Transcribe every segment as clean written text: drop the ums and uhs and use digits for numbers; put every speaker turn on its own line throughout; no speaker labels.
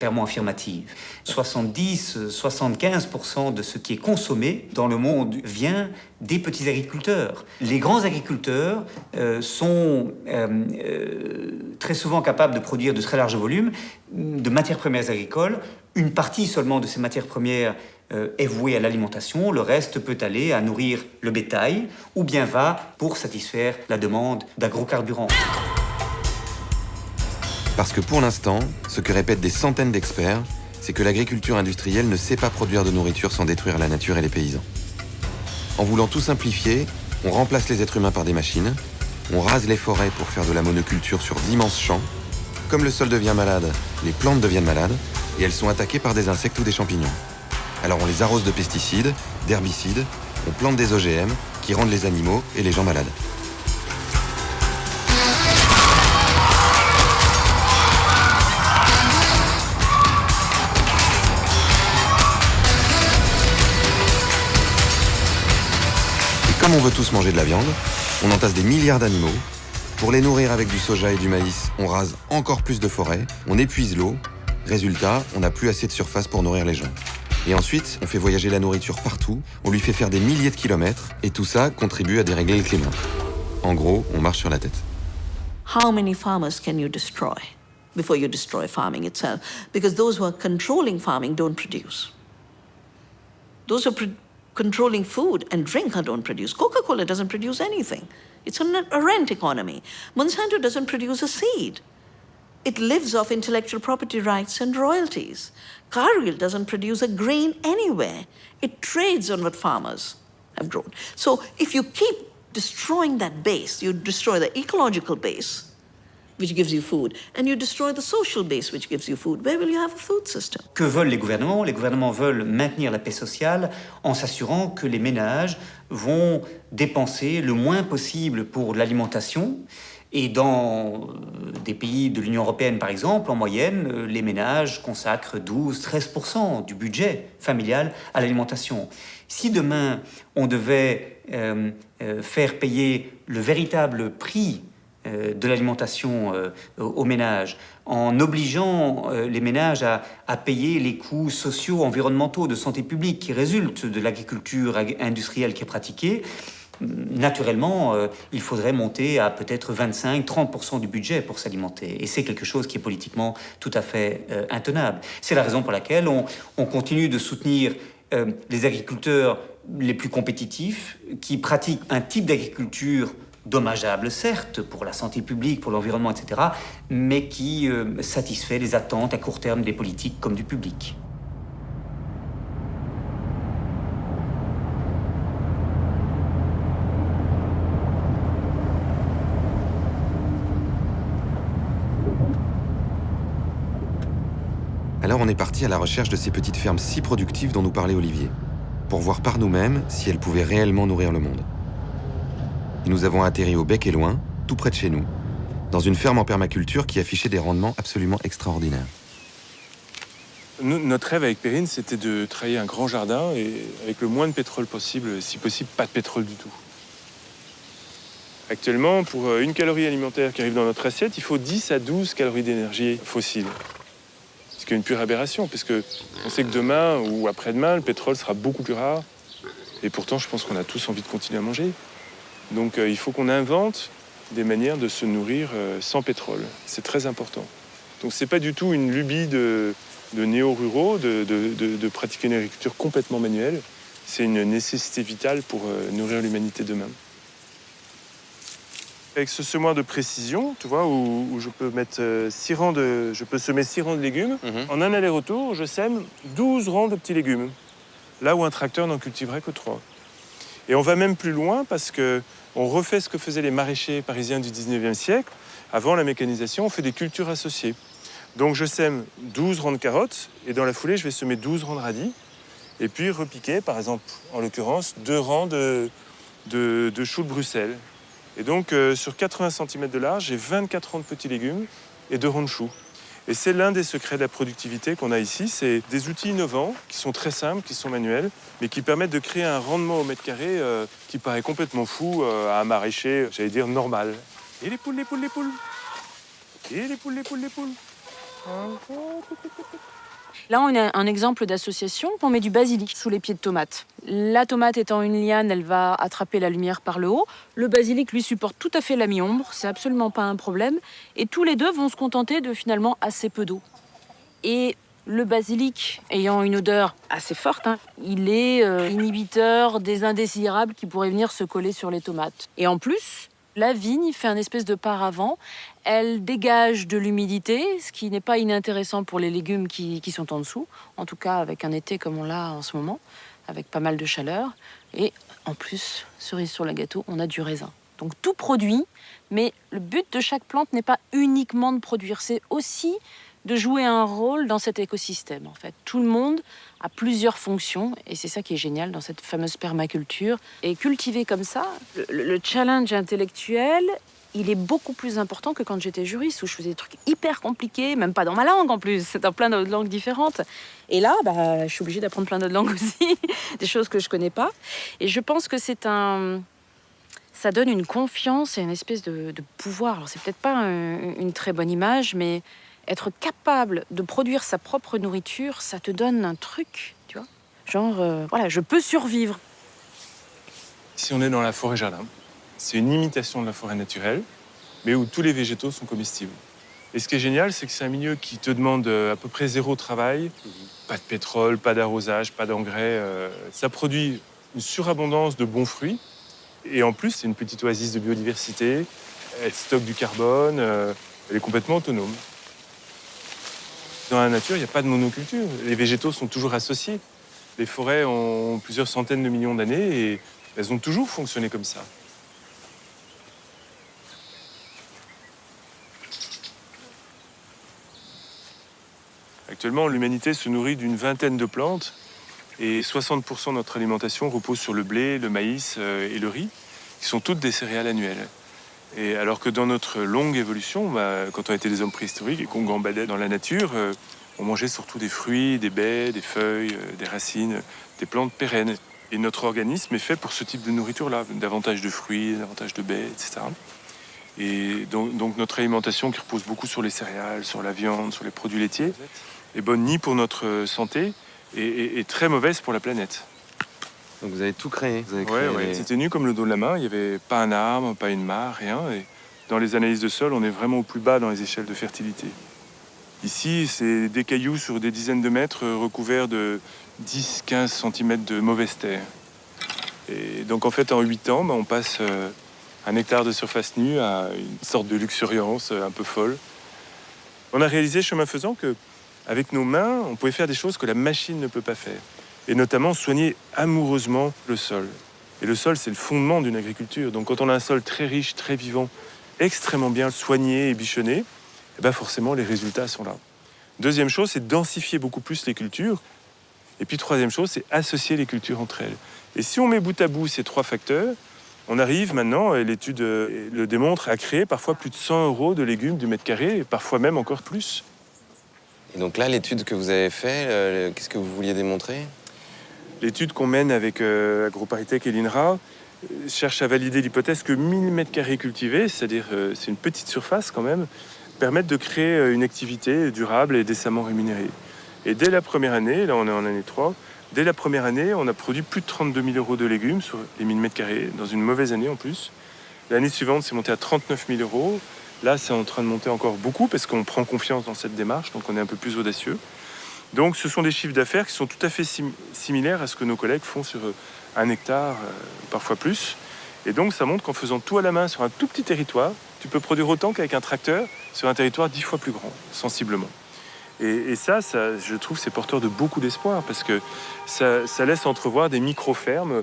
Clairement affirmative. 70-75% de ce qui est consommé dans le monde vient des petits agriculteurs. Les grands agriculteurs sont très souvent capables de produire de très larges volumes de matières premières agricoles. Une partie seulement de ces matières premières est vouée à l'alimentation. Le reste peut aller à nourrir le bétail ou bien va pour satisfaire la demande d'agrocarburants.
Parce que pour l'instant, ce que répètent des centaines d'experts, c'est que l'agriculture industrielle ne sait pas produire de nourriture sans détruire la nature et les paysans. En voulant tout simplifier, on remplace les êtres humains par des machines, on rase les forêts pour faire de la monoculture sur d'immenses champs. Comme le sol devient malade, les plantes deviennent malades et elles sont attaquées par des insectes ou des champignons. Alors on les arrose de pesticides, d'herbicides, on plante des OGM qui rendent les animaux et les gens malades. Comme on veut tous manger de la viande, on entasse des milliards d'animaux. Pour les nourrir avec du soja et du maïs, on rase encore plus de forêts, on épuise l'eau. Résultat, on n'a plus assez de surface pour nourrir les gens. Et ensuite, on fait voyager la nourriture partout, on lui fait faire des milliers de kilomètres, et tout ça contribue à dérégler le climat. En gros, on marche sur la tête.
How many farmers can you destroy before you destroy farming itself? Because those who are controlling farming don't produce. Those who are controlling food and drink don't produce. Coca-Cola doesn't produce anything. It's a rent economy. Monsanto doesn't produce a seed. It lives off intellectual property rights and royalties. Cargill doesn't produce a grain anywhere. It trades on what farmers have grown. So if you keep destroying that base, you destroy the ecological base, which gives you food, and you destroy the social base, which gives you food. Where will you have a food system?
Que veulent les gouvernements? Les gouvernements veulent maintenir la paix sociale en s'assurant que les ménages vont dépenser le moins possible pour l'alimentation. Et dans des pays de l'Union européenne, par exemple, en moyenne, les ménages consacrent 12-13% du budget familial à l'alimentation. Si demain, on devait faire payer le véritable prix de l'alimentation aux ménages, en obligeant les ménages à payer les coûts sociaux, environnementaux, de santé publique qui résultent de l'agriculture industrielle qui est pratiquée, naturellement, il faudrait monter à peut-être 25-30% du budget pour s'alimenter. Et c'est quelque chose qui est politiquement tout à fait intenable. C'est la raison pour laquelle on continue de soutenir les agriculteurs les plus compétitifs qui pratiquent un type d'agriculture dommageable, certes, pour la santé publique, pour l'environnement, etc., mais qui satisfait les attentes à court terme des politiques comme du public.
Alors on est parti à la recherche de ces petites fermes si productives dont nous parlait Olivier, pour voir par nous-mêmes si elles pouvaient réellement nourrir le monde. Et nous avons atterri au Bec et Loing, tout près de chez nous, dans une ferme en permaculture qui affichait des rendements absolument extraordinaires.
Notre rêve avec Perrine, c'était de travailler un grand jardin et avec le moins de pétrole possible, si possible pas de pétrole du tout. Actuellement, pour une calorie alimentaire qui arrive dans notre assiette, il faut 10 à 12 calories d'énergie fossile. Ce qui est une pure aberration, puisque on sait que demain ou après-demain, le pétrole sera beaucoup plus rare. Et pourtant, je pense qu'on a tous envie de continuer à manger. Donc il faut qu'on invente des manières de se nourrir sans pétrole. C'est très important. Donc c'est pas du tout une lubie de néo-ruraux de pratiquer une agriculture complètement manuelle. C'est une nécessité vitale pour nourrir l'humanité demain. Avec ce semoir de précision, tu vois, où je peux mettre je peux semer 6 rangs de légumes. En un aller-retour, je sème 12 rangs de petits légumes. Là où un tracteur n'en cultiverait que 3. Et on va même plus loin parce qu'on refait ce que faisaient les maraîchers parisiens du 19e siècle. Avant la mécanisation, on fait des cultures associées. Donc je sème 12 rangs de carottes et dans la foulée, je vais semer 12 rangs de radis. Et puis repiquer, par exemple, en l'occurrence, 2 rangs de choux de Bruxelles. Et donc, sur 80 cm de large, j'ai 24 rangs de petits légumes et 2 rangs de choux. Et c'est l'un des secrets de la productivité qu'on a ici. C'est des outils innovants qui sont très simples, qui sont manuels, mais qui permettent de créer un rendement au mètre carré qui paraît complètement fou à un maraîcher, j'allais dire, normal. Et les poules, les poules, les poules. Et les poules, les poules, les poules.
Là, on a un exemple d'association. On met du basilic sous les pieds de tomates. La tomate étant une liane, elle va attraper la lumière par le haut. Le basilic, lui, supporte tout à fait la mi-ombre. C'est absolument pas un problème. Et tous les deux vont se contenter de finalement assez peu d'eau. Et le basilic, ayant une odeur assez forte, il est inhibiteur des indésirables qui pourraient venir se coller sur les tomates. Et en plus, la vigne fait un espèce de paravent. Elle dégage de l'humidité, ce qui n'est pas inintéressant pour les légumes qui sont en dessous. En tout cas, avec un été comme on l'a en ce moment, avec pas mal de chaleur. Et en plus, cerise sur le gâteau, on a du raisin. Donc tout produit, mais le but de chaque plante n'est pas uniquement de produire, c'est aussi de jouer un rôle dans cet écosystème. En fait, tout le monde a plusieurs fonctions et c'est ça qui est génial dans cette fameuse permaculture. Et cultiver comme ça, le challenge intellectuel, il est beaucoup plus important que quand j'étais juriste où je faisais des trucs hyper compliqués, même pas dans ma langue en plus, c'est dans plein d'autres langues différentes. Et là, je suis obligée d'apprendre plein d'autres langues aussi, des choses que je connais pas. Et je pense que ça donne une confiance et une espèce de pouvoir. Alors c'est peut-être pas une très bonne image, mais être capable de produire sa propre nourriture, ça te donne un truc, tu vois. Genre, voilà, je peux survivre.
Ici, on est dans la forêt-jardin. C'est une imitation de la forêt naturelle, mais où tous les végétaux sont comestibles. Et ce qui est génial, c'est que c'est un milieu qui te demande à peu près zéro travail, pas de pétrole, pas d'arrosage, pas d'engrais. Ça produit une surabondance de bons fruits. Et en plus, c'est une petite oasis de biodiversité. Elle stocke du carbone. Elle est complètement autonome. Dans la nature, il n'y a pas de monoculture. Les végétaux sont toujours associés. Les forêts ont plusieurs centaines de millions d'années et elles ont toujours fonctionné comme ça. Actuellement, l'humanité se nourrit d'une vingtaine de plantes et 60% de notre alimentation repose sur le blé, le maïs et le riz, qui sont toutes des céréales annuelles. Et alors que dans notre longue évolution, quand on était des hommes préhistoriques et qu'on gambadait dans la nature, on mangeait surtout des fruits, des baies, des feuilles, des racines, des plantes pérennes. Et notre organisme est fait pour ce type de nourriture-là, davantage de fruits, davantage de baies, etc. Et donc notre alimentation qui repose beaucoup sur les céréales, sur la viande, sur les produits laitiers, est bonne ni pour notre santé et très mauvaise pour la planète.
Donc vous avez tout créé.
Ouais. C'était nu comme le dos de la main. Il n'y avait pas un arbre, pas une mare, rien. Et dans les analyses de sol, on est vraiment au plus bas dans les échelles de fertilité. Ici, c'est des cailloux sur des dizaines de mètres recouverts de 10-15 cm de mauvaise terre. Et donc en fait, en 8 ans, on passe 1 hectare de surface nue à une sorte de luxuriance un peu folle. On a réalisé, chemin faisant, qu'avec nos mains, on pouvait faire des choses que la machine ne peut pas faire. Et notamment soigner amoureusement le sol. Et le sol, c'est le fondement d'une agriculture. Donc quand on a un sol très riche, très vivant, extrêmement bien soigné et bichonné, forcément les résultats sont là. Deuxième chose, c'est densifier beaucoup plus les cultures. Et puis troisième chose, c'est associer les cultures entre elles. Et si on met bout à bout ces 3 facteurs, on arrive maintenant, et l'étude le démontre, à créer parfois plus de 100 € de légumes du mètre carré, et parfois même encore plus.
Et donc là, l'étude que vous avez faite, qu'est-ce que vous vouliez démontrer ?
L'étude qu'on mène avec AgroParisTech et l'INRA cherche à valider l'hypothèse que 1000 m² cultivés, c'est-à-dire c'est une petite surface quand même, permettent de créer une activité durable et décemment rémunérée. Et dès la première année, là on est en année 3, dès la première année, on a produit plus de 32 000 € de légumes sur les 1000 m², dans une mauvaise année en plus. L'année suivante, c'est monté à 39 000 €. Là, c'est en train de monter encore beaucoup parce qu'on prend confiance dans cette démarche, donc on est un peu plus audacieux. Donc ce sont des chiffres d'affaires qui sont tout à fait similaires à ce que nos collègues font sur 1 hectare, parfois plus. Et donc ça montre qu'en faisant tout à la main sur un tout petit territoire, tu peux produire autant qu'avec un tracteur sur un territoire 10 fois plus grand, sensiblement. Et ça, je trouve, c'est porteur de beaucoup d'espoir parce que ça laisse entrevoir des micro-fermes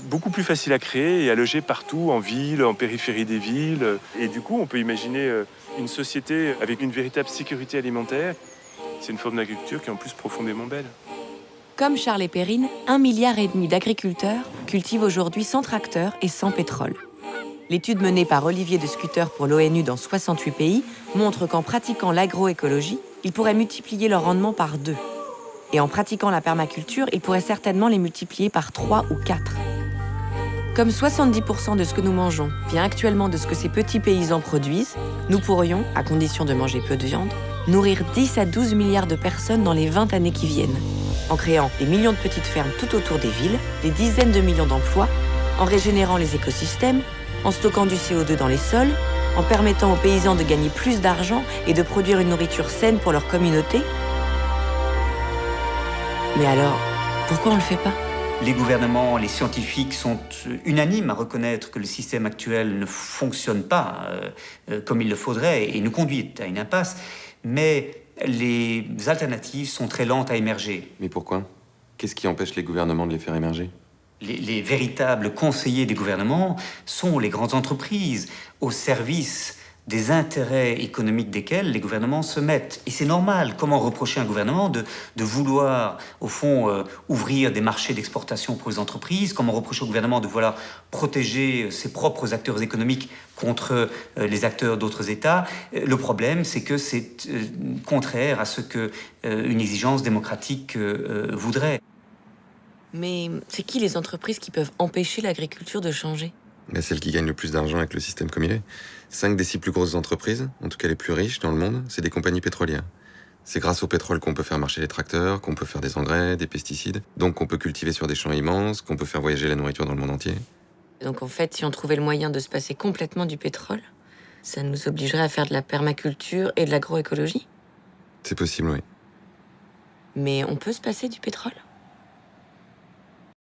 beaucoup plus faciles à créer et à loger partout, en ville, en périphérie des villes. Et du coup, on peut imaginer une société avec une véritable sécurité alimentaire. C'est une forme d'agriculture qui est en plus profondément belle.
Comme Charles et Perrine, 1,5 milliard d'agriculteurs cultivent aujourd'hui sans tracteur et sans pétrole. L'étude menée par Olivier de Scutter pour l'ONU dans 68 pays montre qu'en pratiquant l'agroécologie, ils pourraient multiplier leur rendement par 2. Et en pratiquant la permaculture, ils pourraient certainement les multiplier par 3 ou 4. Comme 70% de ce que nous mangeons vient actuellement de ce que ces petits paysans produisent, nous pourrions, à condition de manger peu de viande, nourrir 10 à 12 milliards de personnes dans les 20 années qui viennent, en créant des millions de petites fermes tout autour des villes, des dizaines de millions d'emplois, en régénérant les écosystèmes, en stockant du CO2 dans les sols, en permettant aux paysans de gagner plus d'argent et de produire une nourriture saine pour leur communauté. Mais alors, pourquoi on ne le fait pas ?
Les gouvernements, les scientifiques sont unanimes à reconnaître que le système actuel ne fonctionne pas comme il le faudrait et nous conduit à une impasse. Mais les alternatives sont très lentes à émerger.
Mais pourquoi? Qu'est-ce qui empêche les gouvernements de les faire émerger?
Les véritables conseillers des gouvernements sont les grandes entreprises au service des intérêts économiques desquels les gouvernements se mettent. Et c'est normal. Comment reprocher à un gouvernement de vouloir, au fond, ouvrir des marchés d'exportation pour les entreprises? Comment reprocher au gouvernement de vouloir protéger ses propres acteurs économiques contre les acteurs d'autres États? Le problème, c'est que c'est contraire à ce que une exigence démocratique voudrait.
Mais c'est qui les entreprises qui peuvent empêcher l'agriculture de changer?
Celles qui gagnent le plus d'argent avec le système comme il est. 5 des 6 plus grosses entreprises, en tout cas les plus riches dans le monde, c'est des compagnies pétrolières. C'est grâce au pétrole qu'on peut faire marcher les tracteurs, qu'on peut faire des engrais, des pesticides, donc qu'on peut cultiver sur des champs immenses, qu'on peut faire voyager la nourriture dans le monde entier.
Donc en fait, si on trouvait le moyen de se passer complètement du pétrole, ça nous obligerait à faire de la permaculture et de l'agroécologie?
C'est possible, oui.
Mais on peut se passer du pétrole?